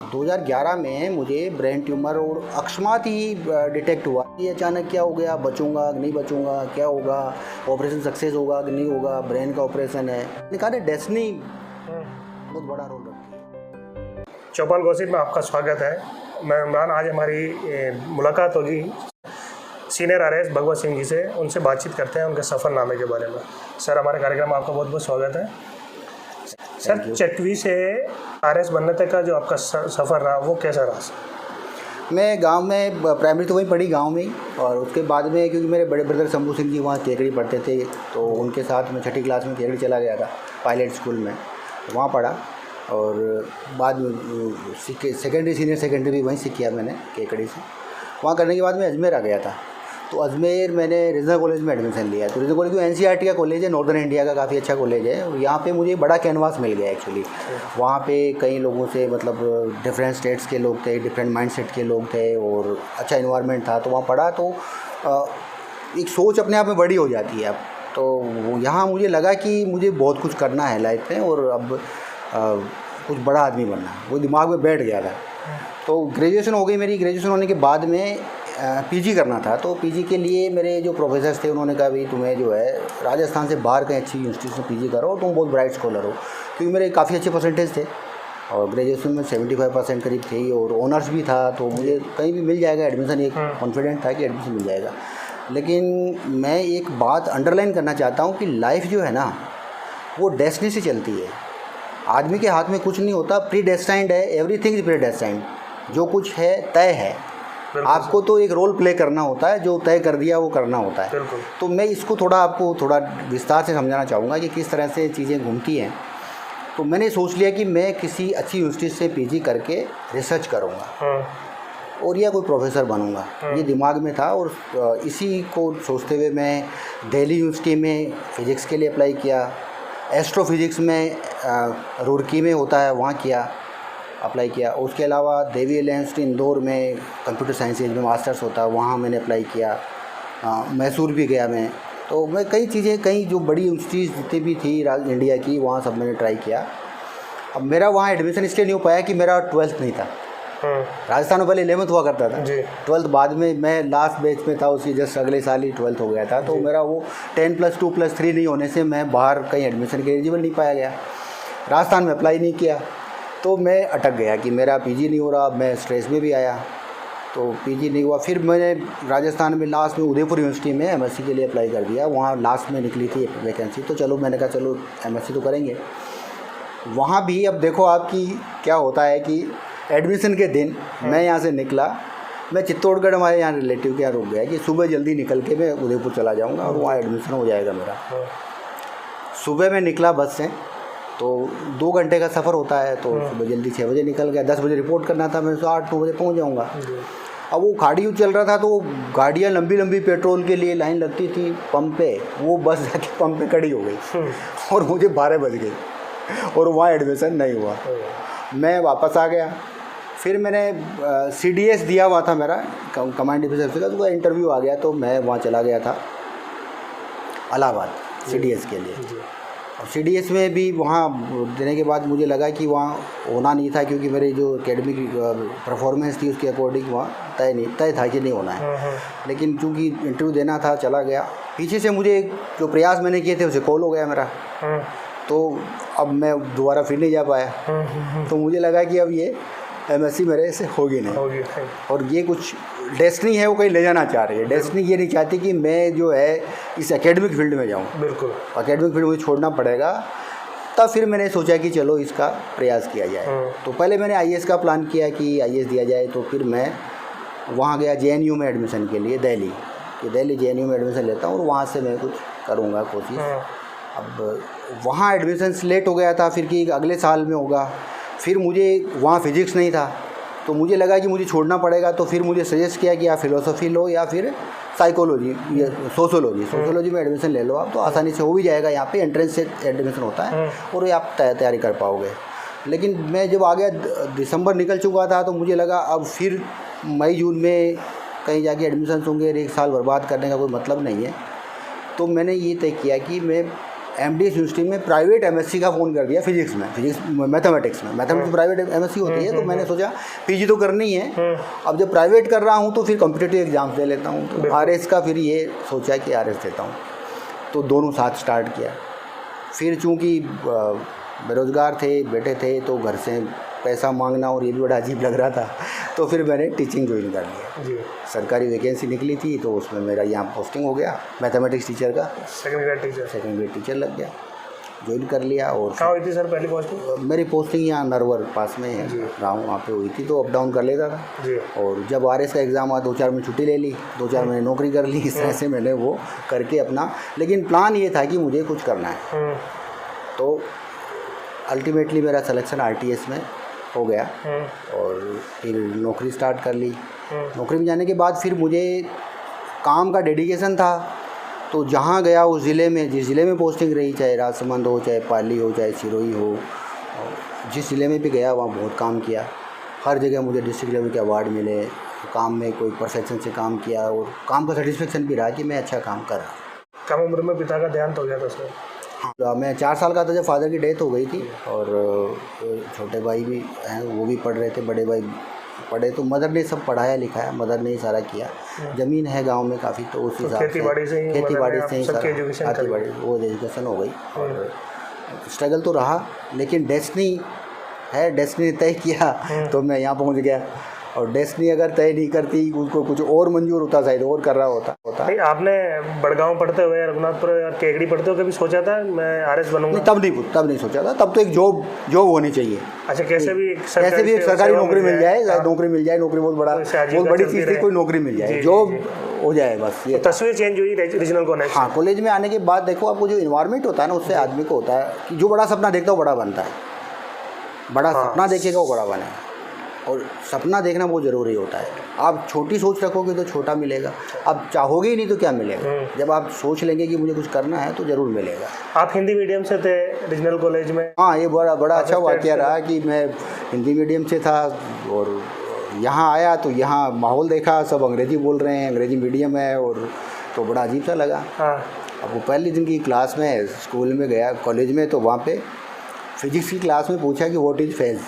2011 में मुझे brain tumour और अकस्मात ही डिटेक्ट हुआ। ये अचानक क्या हो गया, बचूंगा कि नहीं बचूंगा, क्या होगा, ऑपरेशन सक्सेस होगा कि नहीं होगा, ब्रेन का ऑपरेशन है। कहा डेस्टिनी बहुत बड़ा रोल रखती है। चौपाल गॉसिप में आपका स्वागत है। मैं इमरान। आज हमारी मुलाकात होगी सीनियर आरएएस भगवत सिंह जी से। उनसे बातचीत करते हैं उनके सफ़रनामे के बारे में। सर, हमारे कार्यक्रम में आपका बहुत बहुत स्वागत है। सर, चटवी से आरएएस बनने तक का जो आपका सफ़र रहा वो कैसा रहा? मैं गांव में प्राइमरी तो वहीं पढ़ी गांव में ही, और उसके बाद में क्योंकि मेरे बड़े ब्रदर शंभू सिंह जी वहाँ केकड़ी पढ़ते थे, तो उनके साथ मैं 6ठी क्लास में केकड़ी चला गया था पायलट स्कूल में, वहाँ पढ़ा। और बाद में सेकेंडरी सीनियर सेकेंडरी भी वहीं से किया मैंने केकड़ी से। वहाँ करने के बाद मैं अजमेर आ गया था। तो अजमेर मैंने रीजनल कॉलेज में एडमिशन लिया। तो रीजनल कॉलेज जो एनसीईआरटी का कॉलेज है, नॉर्दर्न इंडिया का काफ़ी अच्छा कॉलेज है। और यहाँ पे मुझे बड़ा कैनवास मिल गया एक्चुअली। वहाँ पे कई लोगों से, मतलब डिफरेंट स्टेट्स के लोग थे, डिफरेंट माइंडसेट के लोग थे, और अच्छा इन्वायरमेंट था। तो वहाँ पढ़ा तो एक सोच अपने आप में बड़ी हो जाती है। अब तो यहाँ मुझे लगा कि मुझे बहुत कुछ करना है लाइफ में, और अब कुछ बड़ा आदमी बनना, वो दिमाग में बैठ गया था। तो ग्रेजुएशन हो गई मेरी। ग्रेजुएशन होने के बाद में पीजी करना था। तो पीजी के लिए मेरे जो प्रोफेसर्स थे उन्होंने कहा भाई तुम्हें जो है राजस्थान से बाहर कहीं अच्छी यूनिवर्सिटी में पीजी करो, तुम बहुत ब्राइट स्कॉलर हो। क्योंकि मेरे काफ़ी अच्छे परसेंटेज थे और ग्रेजुएशन में 75% करीब थे, और ऑनर्स भी था। तो मुझे कहीं भी मिल जाएगा एडमिशन, एक कॉन्फिडेंट था कि एडमिशन मिल जाएगा। लेकिन मैं एक बात अंडरलाइन करना चाहता हूँ कि लाइफ जो है ना, वो डेस्टिनी से चलती है। आदमी के हाथ में कुछ नहीं होता, प्री डेस्टाइंड है। Everything is pre destined. जो कुछ है तय है, आपको तो एक रोल प्ले करना होता है, जो तय कर दिया वो करना होता है। तो मैं इसको आपको थोड़ा विस्तार से समझाना चाहूँगा कि किस तरह से चीज़ें घूमती हैं। तो मैंने सोच लिया कि मैं किसी अच्छी यूनिवर्सिटी से पीजी करके रिसर्च करूँगा और या कोई प्रोफेसर बनूँगा, ये दिमाग में था। और इसी को सोचते हुए मैं दिल्ली यूनिवर्सिटी में फ़िज़िक्स के लिए अप्लाई किया। एस्ट्रोफिज़िक्स में रुड़की में होता है, वहाँ किया, अप्लाई किया। उसके अलावा देवी यूनिवर्सिटी इंदौर में कंप्यूटर साइंसेज में मास्टर्स होता है, वहाँ मैंने अप्लाई किया। मैसूर भी गया मैं। तो मैं कई चीज़ें, कई जो बड़ी यूनिवर्सिटीज़ जितनी भी थी इंडिया की, वहाँ सब मैंने ट्राई किया। अब मेरा वहाँ एडमिशन इसलिए नहीं हो पाया कि मेरा 12th नहीं था। राजस्थान में पहले 11th हुआ करता था, 12th बाद में, मैं लास्ट बैच में था, उसकी जस्ट अगले साल ही 12th हो गया था। तो मेरा वो 10+2+3 नहीं होने से मैं बाहर कहीं एडमिशन के एलिजिबल नहीं पाया गया। राजस्थान में अप्लाई नहीं किया, तो मैं अटक गया कि मेरा पीजी नहीं हो रहा। मैं स्ट्रेस में भी आया, तो पीजी नहीं हुआ। फिर मैंने राजस्थान में लास्ट में उदयपुर यूनिवर्सिटी में एमएससी के लिए अप्लाई कर दिया। वहाँ लास्ट में निकली थी वैकेंसी, तो चलो मैंने कहा चलो एमएससी तो करेंगे। वहाँ भी अब देखो आपकी क्या होता है कि एडमिशन के दिन मैं यहाँ से निकला, मैं चित्तौड़गढ़ हमारे यहाँ रिलेटिव के यहाँ रुक गया कि सुबह जल्दी निकल के मैं उदयपुर चला जाऊँगा और वहाँ एडमिशन हो जाएगा मेरा। सुबह मैं निकला बस से, तो 2 घंटे का सफ़र होता है। तो सुबह जल्दी 6 बजे निकल गया, 10 बजे रिपोर्ट करना था, मैं 8-9 बजे पहुंच जाऊंगा। अब वो खाड़ी चल रहा था, तो गाड़ियां लंबी लंबी पेट्रोल के लिए लाइन लगती थी पंप पे। वो बस जाके पंप पे खड़ी हो गई और मुझे 12 बज गई और वहाँ एडमिशन नहीं हुआ। मैं वापस आ गया। फिर मैंने CDS दिया हुआ था मेरा, कमांड डिफेंस ऑफिसर का, तो इंटरव्यू आ गया। तो मैं वहाँ चला गया था इलाहाबाद CDS के लिए। और CDS में भी वहाँ देने के बाद मुझे लगा कि वहाँ होना नहीं था, क्योंकि मेरी जो एकेडमिक परफॉर्मेंस थी उसके अकॉर्डिंग वहाँ तय था कि नहीं होना है। लेकिन चूँकि इंटरव्यू देना था, चला गया। पीछे से मुझे जो प्रयास मैंने किए थे उसे कॉल हो गया मेरा। तो अब मैं दोबारा फिर नहीं जा पाया। तो मुझे लगा कि अब ये MSc मेरे से होगी नहीं, और ये कुछ डेस्टिनी है, वो कहीं ले जाना चाह रही है। डेस्टिनी ये नहीं चाहती कि मैं जो है इस एकेडमिक फील्ड में जाऊँ। बिल्कुल, एकेडमिक फील्ड मुझे छोड़ना पड़ेगा। तब फिर मैंने सोचा कि चलो इसका प्रयास किया जाए। तो पहले मैंने IAS का प्लान किया कि IAS दिया जाए। तो फिर मैं वहाँ गया JNU में एडमिशन के लिए, दिल्ली JNU में एडमिशन लेता हूँ और वहाँ से मैं कुछ करूँगा कोशिश। अब वहाँ एडमिशन लेट हो गया था, फिर कि अगले साल में होगा। फिर मुझे वहाँ फिज़िक्स नहीं था, तो मुझे लगा कि मुझे छोड़ना पड़ेगा। तो फिर मुझे सजेस्ट किया कि आप फिलोसफी लो या फिर साइकोलॉजी या सोशोलॉजी में एडमिशन ले लो आप, तो आसानी से हो भी जाएगा। यहाँ पे एंट्रेंस से एडमिशन होता है और ये आप तैयारी कर पाओगे। लेकिन मैं जब आ गया, दिसंबर निकल चुका था, तो मुझे लगा अब फिर मई जून में कहीं जाके एडमिशन होंगे, 1 साल बर्बाद करने का कोई मतलब नहीं है। तो मैंने ये तय किया कि मैं एमडीएस यूनिवर्सिटी में प्राइवेट एमएससी का फ़ोन कर दिया फिजिक्स मैथमेटिक्स में प्राइवेट एमएससी होती है, तो मैंने सोचा पीजी तो करनी है, अब जब प्राइवेट कर रहा हूँ तो फिर कॉम्पिटिटिव एग्जाम्स दे लेता हूँ, तो आरएस का फिर ये सोचा कि आरएस देता हूँ, तो दोनों साथ स्टार्ट किया। फिर चूँकि बेरोज़गार थे, बेटे थे, तो घर से पैसा मांगना और ये भी बड़ा अजीब लग रहा था, तो फिर मैंने टीचिंग ज्वाइन कर लिया जी। सरकारी वैकेंसी निकली थी तो उसमें मेरा यहाँ पोस्टिंग हो गया मैथमेटिक्स टीचर का, सेकेंड ग्रेड टीचर लग गया, ज्वाइन कर लिया। और कहाँ हुई थी सर पहली पोस्टिंग? मेरी पोस्टिंग यहाँ नरवर पास में है गाँव, वहाँ पे हुई थी, तो अप डाउन कर लेता था जी। और जब आरएस का एग्ज़ाम आया 2-4 महीने छुट्टी ले ली, 2-4 महीने नौकरी कर ली, इस तरह से मैंने वो करके अपना, लेकिन प्लान ये था कि मुझे कुछ करना है। तो अल्टीमेटली मेरा सिलेक्शन आरटीएस में हो गया और फिर नौकरी स्टार्ट कर ली। नौकरी में जाने के बाद फिर मुझे काम का डेडिकेशन था, तो जहाँ गया उस ज़िले में, जिस ज़िले में पोस्टिंग रही, चाहे राजसमंद हो, चाहे पाली हो, चाहे सिरोही हो, जिस ज़िले में भी गया वहाँ बहुत काम किया। हर जगह मुझे डिस्ट्रिक्ट लेवल के अवार्ड मिले, काम में कोई परफेक्शन से काम किया और काम का सेटिस्फेक्शन भी रहा कि मैं अच्छा काम कर रहा। कम उम्र में पिता का देहांत हो गया था सर? हाँ, मैं 4 साल का था जब फादर की डेथ हो गई थी, और छोटे भाई भी हैं, वो भी पढ़ रहे थे, बड़े भाई पढ़े, तो मदर ने सब पढ़ाया लिखाया, मदर ने ही सारा किया। ज़मीन है गांव में काफ़ी, तो उस हिसाब से खेती बाड़ी से ही सारा वो एजुकेशन हो गई। और स्ट्रगल तो रहा, लेकिन डेस्टिनी ने तय किया तो मैं यहाँ पहुँच गया, और डेस्टिनी अगर तय नहीं करती, उसको कुछ और मंजूर होता, शायद और कर रहा होता। नहीं, आपने बड़गांव पढ़ते हुए, रघुनाथपुर और केकड़ी पढ़ते हुए कभी सोचा था मैं आरएस बनूंगा? तब नहीं सोचा था, तब तो एक जॉब होनी चाहिए। अच्छा, कैसे भी एक सरकारी नौकरी मिल जाए, नौकरी बहुत बड़ी चीज़ थी, कोई नौकरी मिल जाए, जॉब हो जाए, बस ये। तस्वीर चेंज हुई रीजनल कॉलेज? हाँ, कॉलेज में आने के बाद देखो आपको जो इन्वायरमेंट होता है ना, उससे आदमी को होता है कि जो बड़ा सपना देखता है वो बड़ा बनता है, बड़ा सपना देखेगा वो बड़ा बनेगा, और सपना देखना बहुत ज़रूरी होता है। आप छोटी सोच रखोगे तो छोटा मिलेगा, आप चाहोगे ही नहीं तो क्या मिलेगा। जब आप सोच लेंगे कि मुझे कुछ करना है तो ज़रूर मिलेगा। आप हिंदी मीडियम से थे रीजनल कॉलेज में? हाँ, ये बड़ा अच्छा वाक़या रहा कि मैं हिंदी मीडियम से था, और यहाँ आया तो यहाँ माहौल देखा, सब अंग्रेज़ी बोल रहे हैं, अंग्रेज़ी मीडियम है, और तो बड़ा अजीब सा लगा। अब वो पहले दिन की क्लास में स्कूल में गया, कॉलेज में, तो वहाँ पे फिजिक्स की क्लास में पूछा कि व्हाट इज़ फेज।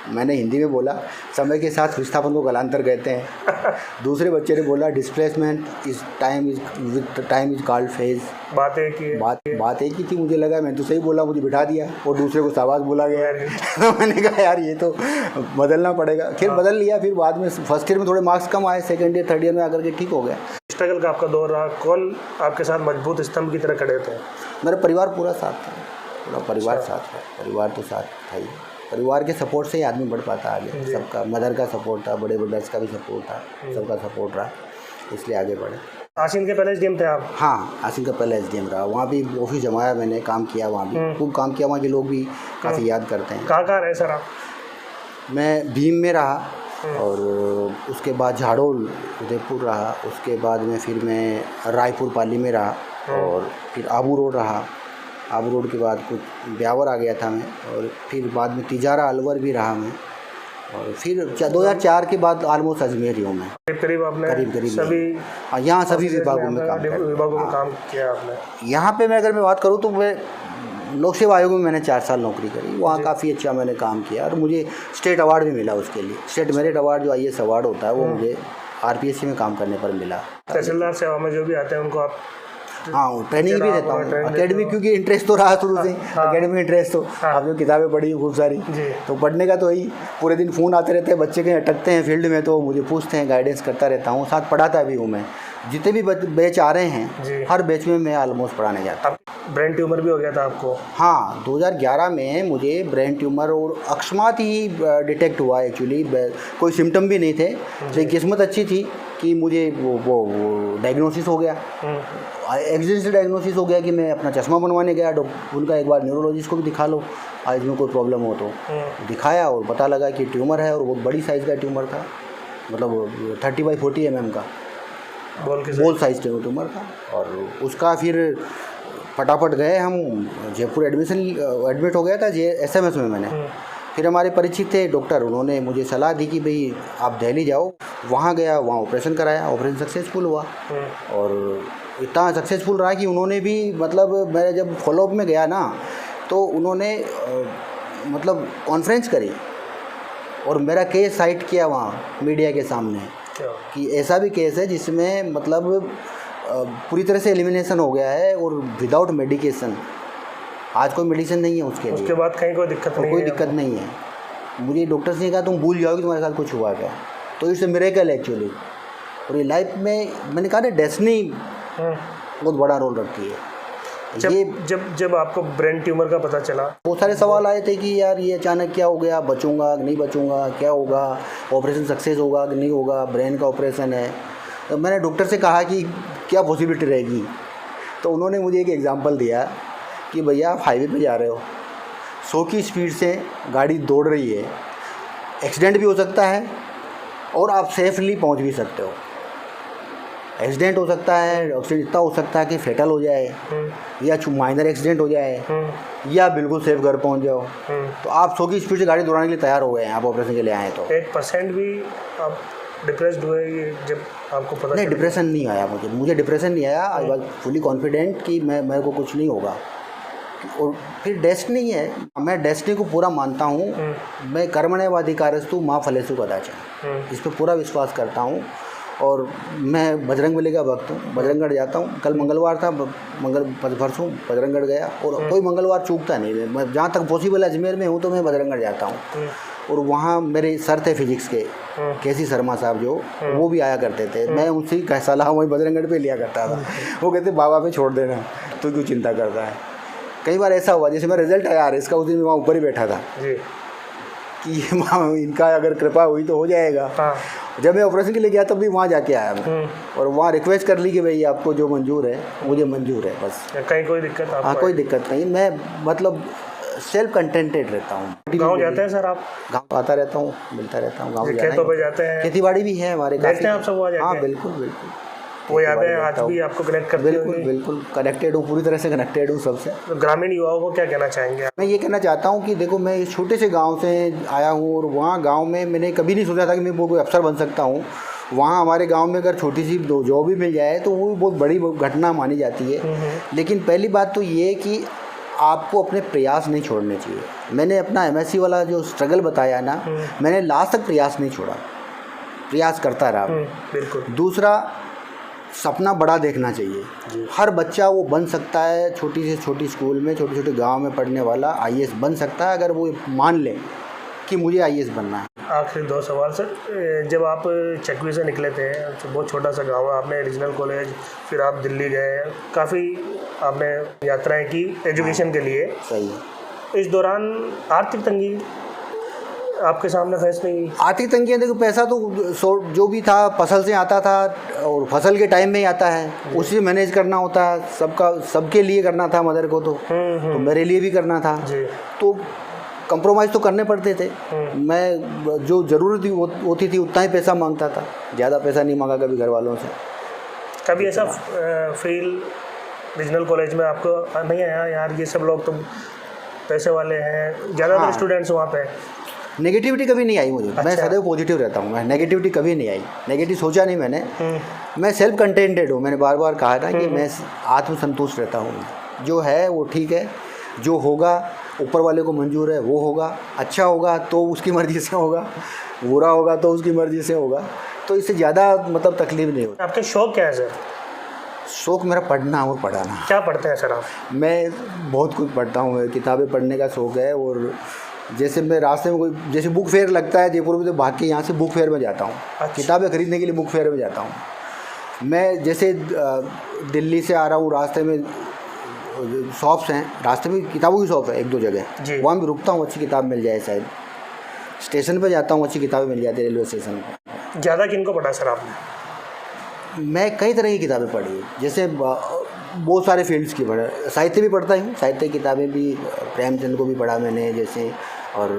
मैंने हिंदी में बोला, समय के साथ विस्थापन को कालांतर कहते हैं। दूसरे बच्चे ने बोला displacement is time is called phase. बात एक ही थी, मुझे लगा मैं तो सही बोला, मुझे बिठा दिया, और दूसरे को शाबाश बोला गया। तो मैंने कहा यार ये तो बदलना पड़ेगा, फिर बदल लिया। फिर बाद में फर्स्ट ईयर में थोड़े मार्क्स कम आए, सेकेंड ईयर थर्ड ईयर में आकर के ठीक हो गया। स्ट्रगल का आपका दौर रहा, कौन आपके साथ मजबूत स्तंभ की तरह खड़े थे? मेरा परिवार पूरा साथ था, पूरा परिवार साथ था, परिवार तो साथ था ही। परिवार के सपोर्ट से ही आदमी बढ़ पाता आगे। सबका, मदर का सपोर्ट था, बड़े ब्रदर्स का भी सपोर्ट था, सबका सपोर्ट रहा, इसलिए आगे बढ़े। आसिन के पहले एसडीएम थे आप? हाँ, आसिन का पहले एसडीएम रहा, वहाँ भी ऑफिस जमाया मैंने, काम किया वहाँ भी, खूब काम किया। वहाँ के लोग भी काफ़ी याद करते हैं। कहाँ रहे सर आप? मैं भीम में रहा, और उसके बाद झाड़ोल उदयपुर रहा, उसके बाद में फिर मैं रायपुर पाली में रहा, और फिर आबू रोड रहा। आबू रोड के बाद कुछ ब्यावर आ गया था मैं, और फिर बाद में तिजारा अलवर भी रहा मैं, और फिर 2004 के बाद ऑलमोस्ट अजमेर ही हूँ मैं। करीब आपने सभी, यहाँ सभी विभागों में काम किया आपने। यहाँ पे मैं अगर मैं बात करूँ तो मैं लोक सेवा आयोग में मैंने 4 साल नौकरी करी, वहाँ काफ़ी अच्छा मैंने काम किया, और मुझे स्टेट अवार्ड भी मिला उसके लिए। स्टेट मेरिट अवार्ड जो IAS अवार्ड होता है, वो मुझे RPSC में काम करने पर मिला। तहसीलदार सेवा में जो भी आते हैं उनको आप? हाँ, ट्रेनिंग भी देता हूँ अकेडमी, क्योंकि इंटरेस्ट तो रहा शुरू से, अकेडमी इंटरेस्ट तो। आप जो किताबें पढ़ी खूब सारी, तो पढ़ने का तो ही पूरे दिन फ़ोन आते रहते हैं, बच्चे कहीं अटकते हैं फील्ड में तो मुझे पूछते हैं, गाइडेंस करता रहता हूँ, साथ पढ़ाता भी हूँ मैं। जितने भी बैच आ रहे हैं, हर बैच में मैं ऑलमोस्ट पढ़ाने जाता हूँ। ब्रेन ट्यूमर भी हो गया था आपको? हाँ, 2011 में मुझे ब्रेन ट्यूमर और अकस्मात ही डिटेक्ट हुआ। एक्चुअली कोई सिम्टम भी नहीं थे, लेकिन किस्मत अच्छी थी कि मुझे वो डायग्नोसिस हो गया, एक्सीडेंटल डायग्नोसिस हो गया कि मैं अपना चश्मा बनवाने गया। डॉक्टर उनका एक बार न्यूरोलॉजिस्ट को भी दिखा लो, आज में कोई प्रॉब्लम हो तो। दिखाया और पता लगा कि ट्यूमर है, और बहुत बड़ी साइज़ का ट्यूमर था, मतलब 30x40 mm का बोल साइज ट्यूमर था। और उसका फिर फटाफट गए हम जयपुर, एडमिट हो गया था SMS में मैंने। फिर हमारे परिचित थे डॉक्टर, उन्होंने मुझे सलाह दी कि भाई आप दिल्ली जाओ। वहाँ गया, वहाँ ऑपरेशन कराया, ऑपरेशन सक्सेसफुल हुआ, और इतना सक्सेसफुल रहा कि उन्होंने भी मतलब मैं जब फॉलोअप में गया ना तो उन्होंने मतलब कॉन्फ्रेंस करी और मेरा केस साइट किया वहाँ मीडिया के सामने कि ऐसा भी केस है जिसमें मतलब पूरी तरह से एलिमिनेशन हो गया है और विदाउट मेडिकेशन, आज कोई मेडिसिन नहीं है उसके लिए। उसके बाद कहीं कोई दिक्कत नहीं है? कोई दिक्कत नहीं है। मुझे डॉक्टर्स ने कहा तुम भूल जाओगे तुम्हारे साथ कुछ हुआ क्या, तो इट्स ए मिरेकल एक्चुअली। और ये लाइफ में मैंने कहा ना डेस्टिनी बहुत बड़ा रोल रखती है। जब आपको ब्रेन ट्यूमर का पता चला, बहुत सारे सवाल आए थे कि यार ये अचानक क्या हो गया, बचूंगा कि नहीं बचूंगा, क्या होगा, ऑपरेशन सक्सेस होगा कि नहीं होगा, ब्रेन का ऑपरेशन है। तो मैंने डॉक्टर से कहा कि क्या पॉसिबिलिटी रहेगी, तो उन्होंने मुझे एक एग्जांपल दिया कि भैया आप हाईवे पे जा रहे हो, 100 की स्पीड से गाड़ी दौड़ रही है, एक्सीडेंट भी हो सकता है और आप सेफली पहुंच भी सकते हो। एक्सीडेंट हो सकता है, एक्सीडेंट इतना हो सकता है कि फेटल हो जाए या माइनर एक्सीडेंट हो जाए या बिल्कुल सेफ घर पहुंच जाओ। तो आप 100 की स्पीड से गाड़ी दौड़ाने के लिए तैयार हो गए हैं, आप ऑपरेशन के लिए आए तो 1% भी आप डिप्रेस्ड हुए ये जब आपको पता? नहीं, डिप्रेशन नहीं आया मुझे डिप्रेशन नहीं आया। आई वॉज फुली कॉन्फिडेंट कि मेरे को कुछ नहीं होगा। और फिर डेस्टिनी है, मैं डेस्टिनी को पूरा मानता हूँ। मैं कर्मण्येवाधिकारस्तु माँ फलेषु कदाचन, इस पर पूरा विश्वास करता हूँ। और मैं बजरंगबली का भक्त हूँ, बजरंगगढ़ जाता हूँ। कल मंगलवार था, परसों बजरंगगढ़ गया और कोई मंगलवार चूकता नहीं। मैं जहाँ तक पॉसिबल अजमेर में हूँ तो मैं बजरंगगढ़ जाता हूँ। और वहाँ मेरे सर थे फिजिक्स के, केसी शर्मा साहब, जो वो भी आया करते थे। मैं उनसे का सलाह वहीं बजरंगगढ़ पे लिया करता था। वो कहते बाबा पे छोड़ देना, तो क्यों चिंता करता है। कई बार ऐसा हुआ, जैसे मेरा रिजल्ट आया इसका, उस दिन मैं वहाँ ऊपर ही बैठा था कि इनका अगर कृपा हुई तो हो जाएगा। जब मैं ऑपरेशन के लिए गया तब भी वहाँ जाके आया मैं, और वहाँ रिक्वेस्ट कर ली कि भाई आपको जो मंजूर है मुझे मंजूर है, बस। कहीं कोई दिक्कत? हाँ, कोई दिक्कत नहीं। मैं मतलब सेल्फ कंटेंटेड रहता हूँ। गाँव जाते हैं सर आप? गाँव आता रहता हूँ, मिलता रहता हूँ। गाँव खेतों पे जाते हैं? खेती बाड़ी भी है हमारे, देखते हैं आप सब वहाँ जाके? हाँ बिल्कुल बिल्कुल। वो यादें आज भी आपको कनेक्ट करती होंगी? बिल्कुल बिल्कुल कनेक्टेड हूँ, पूरी तरह से कनेक्टेड हूँ सबसे। तो ग्रामीण युवाओं को क्या कहना चाहेंगे? मैं ये कहना चाहता हूँ कि देखो, मैं इस छोटे से गांव से आया हूँ और वहाँ गांव में मैंने कभी नहीं सोचा था कि मैं वो कोई अफसर बन सकता हूँ। वहाँ हमारे गांव में अगर छोटी सी जॉब भी मिल जाए तो वो भी बहुत बड़ी घटना मानी जाती है। लेकिन पहली बात तो ये कि आपको अपने प्रयास नहीं छोड़ने चाहिए। मैंने अपना MSc वाला जो स्ट्रगल बताया ना, मैंने लास्ट तक प्रयास नहीं छोड़ा, प्रयास करता रहा। बिल्कुल। दूसरा, सपना बड़ा देखना चाहिए। हर बच्चा वो बन सकता है, छोटी से छोटी स्कूल में, छोटे छोटे गांव में पढ़ने वाला IAS बन सकता है, अगर वो मान ले कि मुझे IAS बनना है। आखिरी 2 सवाल सर। जब आप चकवी से निकले थे, तो बहुत छोटा सा गांव है, आपने रीजनल कॉलेज, फिर आप दिल्ली गए, काफ़ी आपने यात्राएं की एजुकेशन के लिए। सही है। इस दौरान आर्थिक तंगी आपके सामने फेस नहीं हुई? आर्थिक तंगी, देखो पैसा तो जो भी था फसल से आता था और फसल के टाइम में ही आता है, उसी मैनेज करना होता है। सबके लिए करना था, मदर को तो मेरे लिए भी करना था, तो कंप्रोमाइज़ तो करने पड़ते थे। मैं जो ज़रूरत होती थी उतना ही पैसा मांगता था, ज़्यादा पैसा नहीं मांगा कभी घर वालों से। कभी ऐसा फील रीजनल कॉलेज में आपको नहीं आया, यार ये सब लोग तो पैसे वाले हैं, ज़्यादातर स्टूडेंट्स वहाँ पे? नेगेटिविटी कभी नहीं आई मुझे। मैं सदैव पॉजिटिव रहता हूँ, मैं नेगेटिविटी कभी नहीं आई, नेगेटिव सोचा नहीं मैंने। मैं सेल्फ कंटेंटेड हूँ, मैंने बार बार कहा था कि मैं आत्मसंतुष्ट रहता हूँ। जो है वो ठीक है, जो होगा ऊपर वाले को मंजूर है वो होगा। अच्छा होगा तो उसकी मर्ज़ी से होगा, बुरा होगा तो उसकी मर्ज़ी से होगा। तो इससे ज़्यादा मतलब तकलीफ नहीं होती। आपके शौक क्या है सर? शौक मेरा पढ़ना और पढ़ाना। क्या पढ़ते हैं सर आप? मैं बहुत कुछ पढ़ता हूँ, किताबें पढ़ने का शौक़ है। और जैसे मैं रास्ते में कोई, जैसे बुक फेयर लगता है जयपुर में, तो भाग के यहाँ से बुक फेयर में जाता हूँ। अच्छा। किताबें खरीदने के लिए बुक फेयर में जाता हूँ। मैं जैसे दिल्ली से आ रहा हूँ, रास्ते में शॉप्स हैं, रास्ते में किताबों की शॉप है 1-2 जगह, वहाँ भी रुकता हूँ, अच्छी किताब मिल जाए। शायद स्टेशन पे जाता हूँ, अच्छी किताबें मिल जाती है रेलवे स्टेशन पर। ज़्यादा किनको पढ़ा सर आपने? मैं कई तरह की किताबें पढ़ी, जैसे बहुत सारे फील्ड्स की पढ़ा। साहित्य भी पढ़ता हूँ, साहित्य की किताबें भी, प्रेमचंद को भी पढ़ा मैंने जैसे, और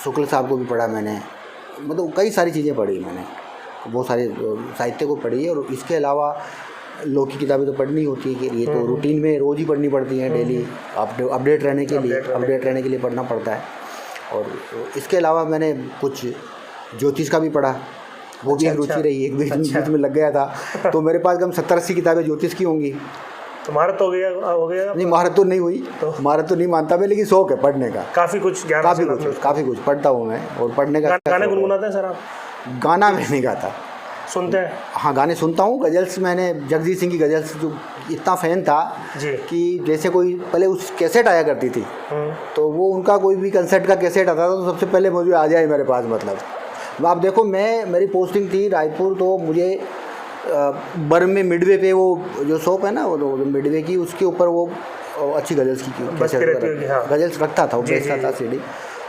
शुक्ल साहब को भी पढ़ा मैंने। मतलब कई सारी चीज़ें पढ़ी मैंने, बहुत सारे साहित्य को पढ़ी है। और इसके अलावा लोग की किताबें तो पढ़नी होती है कि ये तो रूटीन में रोज़ ही पढ़नी पड़ती हैं, डेली अपडेट रहने के लिए पढ़ना पड़ता है। और इसके अलावा मैंने कुछ ज्योतिष का भी पढ़ा, वो भी एक रुचि रही, एक बीच में लग गया था। तो मेरे पास कम 70-80 किताबें ज्योतिष की होंगी। तो महारत हो गया नहीं, महारत तो नहीं हुई, महारत तो नहीं मानता मैं, लेकिन शौक है पढ़ने का। काफ़ी कुछ ज्ञान, काफ़ी कुछ पढ़ता हूँ मैं, और पढ़ने का। गाने गुनगुनाते हैं सर आप? गाना मैं नहीं गाता। सुनते हैं? हाँ, गाने सुनता हूँ। गज़ल्स मैंने जगजीत सिंह की गज़ल्स जो इतना फ़ैन था जी कि जैसे कोई पहले उस कैसेट आया करती थी, तो वो उनका कोई भी कंसर्ट का कैसेट आता था तो सबसे पहले मुझे आ जाए मेरे पास। मतलब आप देखो, मेरी पोस्टिंग थी रायपुर, तो मुझे बर्म में मिडवे पे वो जो शॉप है ना, वो मिडवे की, उसके ऊपर वो अच्छी गज़ल्स की गज़ल्स रखता था, वो बेचता था सीडी।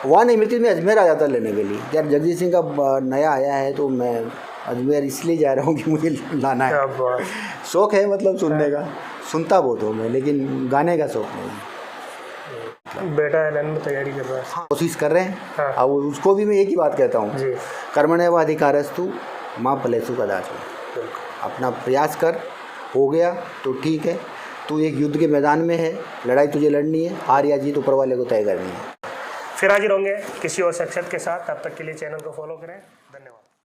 वहाँ नहीं मिलती, मैं अजमेर आ जाता लेने के लिए। यार जगजीत सिंह का नया आया है तो मैं अजमेर इसलिए जा रहा हूँ कि मुझे लाना है। शौक़ है मतलब सुनने का, सुनता बहुत हूँ मैं, लेकिन गाने का शौक़ नहीं। बेटा एलएन में तैयारी कर रहा है। हाँ, कोशिश कर रहे हैं। हाँ। अब उसको भी मैं एक ही बात कहता हूँ, कर्मण्येव अधिकारस्तु मां फलेषु कदाचन। अपना प्रयास कर, हो गया तो ठीक है। तू एक युद्ध के मैदान में है, लड़ाई तुझे लड़नी है, हार या जीत ऊपर वाले को तय करनी है। फिर हाजिर होंगे किसी और शख्सियत के साथ, तब तक के लिए चैनल को फॉलो करें। धन्यवाद।